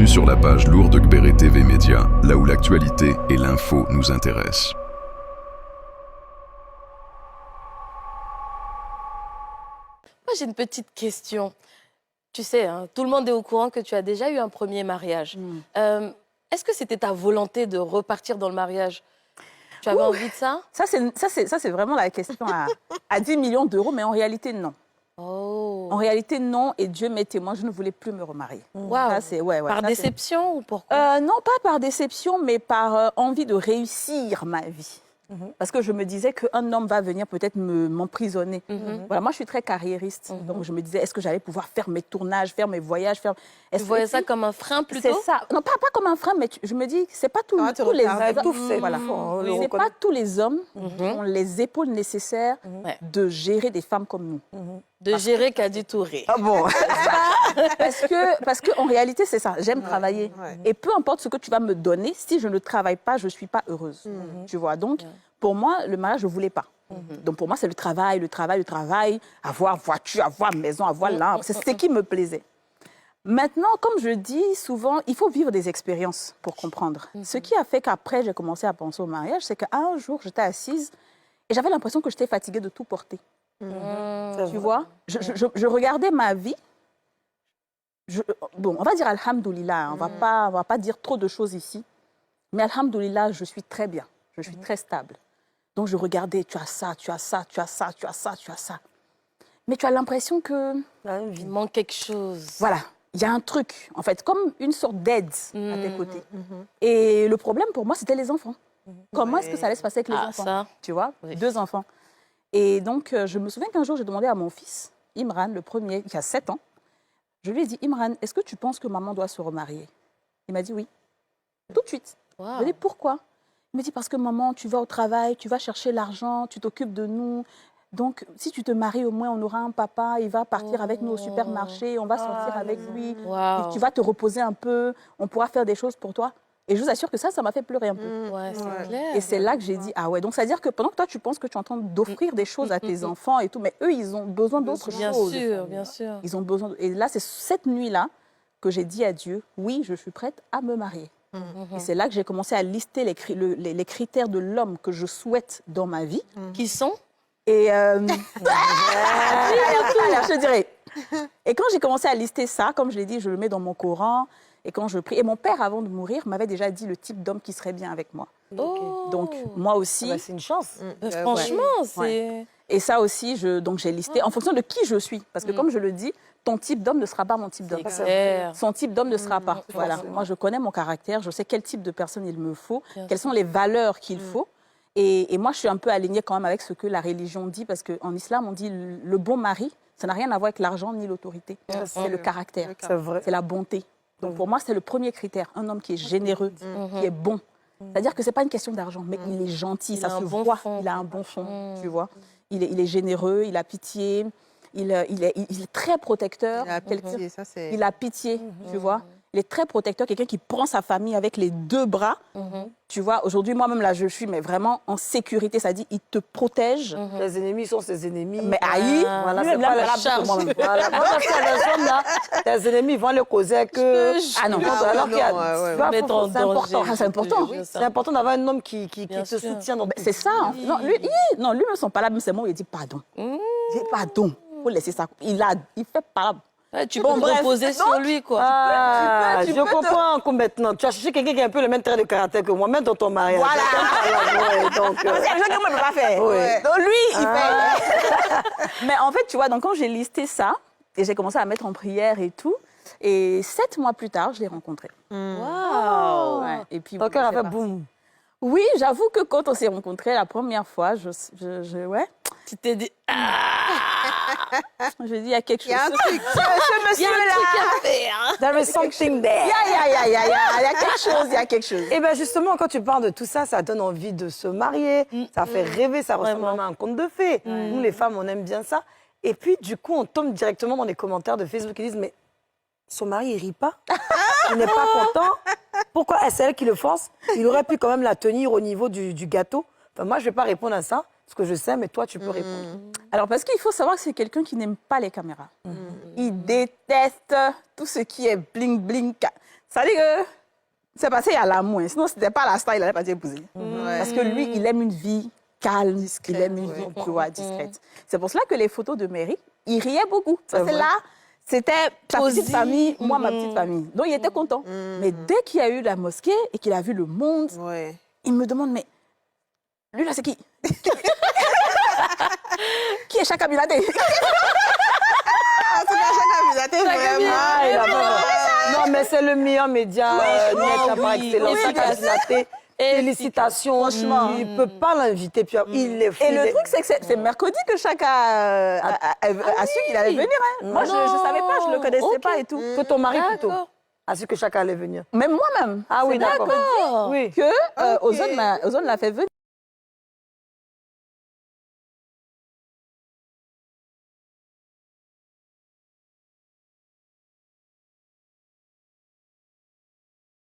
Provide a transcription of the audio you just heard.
Bienvenue sur la page lourde de Gbere TV Média, là où l'actualité et l'info nous intéressent. Moi, j'ai une petite question. Tu sais, hein, tout le monde est au courant que tu as déjà eu un premier mariage. Est-ce que c'était ta volonté de repartir dans le mariage? Tu avais envie de ça? Ça, c'est vraiment la question à 10 millions d'euros, mais en réalité, non. Oh. En réalité, non, et Dieu m'est témoin, je ne voulais plus me remarier. Wow. Par déception ou pourquoi? Non, pas par déception, mais par envie de réussir ma vie. Parce que je me disais qu'un homme va venir peut-être m'emprisonner. Voilà, moi, je suis très carriériste. Donc, je me disais, est-ce que j'allais pouvoir faire mes tournages, faire mes voyages, faire... Tu voyais ça comme un frein plutôt? C'est ça. Non, pas comme un frein, mais je me dis, c'est pas tous les hommes. Voilà. C'est pas tous les hommes qui ont les épaules nécessaires de gérer des femmes comme nous. De gérer Kadi Touré. Ah bon? Parce que en réalité, c'est ça. J'aime travailler. Et peu importe ce que tu vas me donner, si je ne travaille pas, je ne suis pas heureuse. Tu vois? Donc, pour moi, le mariage, je ne voulais pas. Donc, pour moi, c'est le travail, avoir voiture, avoir maison, avoir l'arbre. C'est ce qui me plaisait. Maintenant, comme je dis souvent, il faut vivre des expériences pour comprendre. Ce qui a fait qu'après, j'ai commencé à penser au mariage, c'est qu'un jour, j'étais assise et j'avais l'impression que j'étais fatiguée de tout porter. Tu vois, je regardais ma vie. Bon, on va dire alhamdoulilah, on va pas dire trop de choses ici. Mais alhamdoulilah, je suis très bien, je suis très stable. Donc je regardais, tu as ça, tu as ça, tu as ça, tu as ça, tu as ça. Mais tu as l'impression que... Il manque quelque chose. Voilà, il y a un truc, en fait, comme une sorte d'aide à tes côtés. Et le problème pour moi, c'était les enfants. Comment est-ce que ça allait se passer avec les enfants? Ça. Tu vois, 2 enfants. Et donc, je me souviens qu'un jour, j'ai demandé à mon fils, Imran, le premier, qui a 7 ans, je lui ai dit, Imran, est-ce que tu penses que maman doit se remarier? Il m'a dit oui. Tout de suite. Wow. Je lui ai dit, pourquoi? Il me dit, parce que maman, tu vas au travail, tu vas chercher l'argent, tu t'occupes de nous. Donc, si tu te maries, au moins, on aura un papa, il va partir avec nous au supermarché, on va sortir avec lui, et tu vas te reposer un peu, on pourra faire des choses pour toi. Et je vous assure que ça m'a fait pleurer un peu. Ouais, c'est clair. Et c'est là que j'ai dit, ah ouais, donc ça veut dire que pendant que toi, tu penses que tu es en train d'offrir des choses à tes enfants et tout, mais eux, ils ont besoin d'autres choses. Bien sûr, bien sûr. Ils ont besoin Et là, c'est cette nuit-là que j'ai dit à Dieu, oui, je suis prête à me marier. Et c'est là que j'ai commencé à lister les critères de l'homme que je souhaite dans ma vie. Qui sont? Et alors, je dirais. Et quand j'ai commencé à lister ça, comme je l'ai dit, je le mets dans mon Coran. Et quand je prie, et mon père, avant de mourir, m'avait déjà dit le type d'homme qui serait bien avec moi. Oh. Donc, moi aussi... c'est une chance. Franchement, c'est... Ouais. Et ça aussi, donc j'ai listé en fonction de qui je suis. Parce que comme je le dis, ton type d'homme ne sera pas mon type d'homme. Son type d'homme ne sera pas. Voilà. Moi, je connais mon caractère, je sais quel type de personne il me faut, quelles sont les valeurs qu'il faut. Et moi, je suis un peu alignée quand même avec ce que la religion dit, parce qu'en islam, on dit le bon mari, ça n'a rien à voir avec l'argent ni l'autorité. C'est le caractère, c'est la bonté. Donc pour moi, c'est le premier critère. Un homme qui est généreux, qui est bon. C'est-à-dire que ce n'est pas une question d'argent, mais il est gentil, ça se voit, il a un bon fond, tu vois. Il est généreux, il a pitié, il est très protecteur. Il a pitié, tu vois. Il est très protecteur, quelqu'un qui prend sa famille avec les 2 bras. Tu vois, aujourd'hui, moi-même, là, je suis mais vraiment en sécurité. Ça dit, il te protège. Les ennemis sont ses ennemis. Mais aïe, voilà, c'est pas la charge. Moi, tes ennemis vont le causer que... Ah non, c'est important. C'est important d'avoir un homme qui te soutient. C'est ça. Non, lui, ne sont pas là, même c'est moi, il dit pardon. Il dit pardon. Il faut laisser ça. Il fait pas. Tu peux te reposer sur lui, quoi. Je comprends maintenant. Tu as cherché quelqu'un qui a un peu le même trait de caractère que moi, même dans ton mariage. Voilà. Donc, c'est quelque chose que moi, je ne peux pas faire. Donc, lui, il fait. Mais en fait, tu vois, donc, quand j'ai listé ça, et j'ai commencé à mettre en prière et tout, et 7 mois plus tard, je l'ai rencontré. Waouh. Ouais. Et puis, ton cœur a fait boum. Oui, j'avoue que quand on s'est rencontrés la première fois, ouais. Tu t'es dit... Je dis, il y a quelque chose. Il y a un truc. Ce monsieur-là. There is something there. Il y a quelque chose. Et bien justement, quand tu parles de tout ça, ça donne envie de se marier. Ça fait rêver, ça ressemble même à un conte de fées. Nous, les femmes, on aime bien ça. Et puis, du coup, on tombe directement dans les commentaires de Facebook qui disent, mais son mari, il rit pas. Il n'est pas content. Pourquoi est-ce elle qui le force? Il aurait pu quand même la tenir au niveau du gâteau. Enfin, moi, je ne vais pas répondre à ça. Ce que je sais, mais toi, tu peux répondre. Alors, parce qu'il faut savoir que c'est quelqu'un qui n'aime pas les caméras. Il déteste tout ce qui est bling-bling. Ça veut dire que c'est passé à l'amour. Sinon, c'était pas la star, il n'allait pas épouser. Parce que lui, il aime une vie calme, discrète, il aime une vie discrète. C'est pour cela que les photos de Mary, il riait beaucoup. Parce que là, c'était sa petite famille, moi, ma petite famille. Donc, il était content. Mais dès qu'il y a eu la mosquée et qu'il a vu le monde, il me demande, mais lui, là, c'est qui? Qui est Chaka Bilaté? Non, mais c'est le meilleur média net par excellence. Chaka Bilaté. Félicitations, franchement. Il ne peut pas l'inviter, puis il est fou. Et le truc, c'est que c'est mercredi que Chaka a su qu'il allait venir. Hein. Moi, je ne savais pas, je ne le connaissais pas et tout. Que ton mari, plutôt, a su que Chaka allait venir. Même moi-même. Ah oui, d'accord. Oui. Que Ozone l'a fait venir.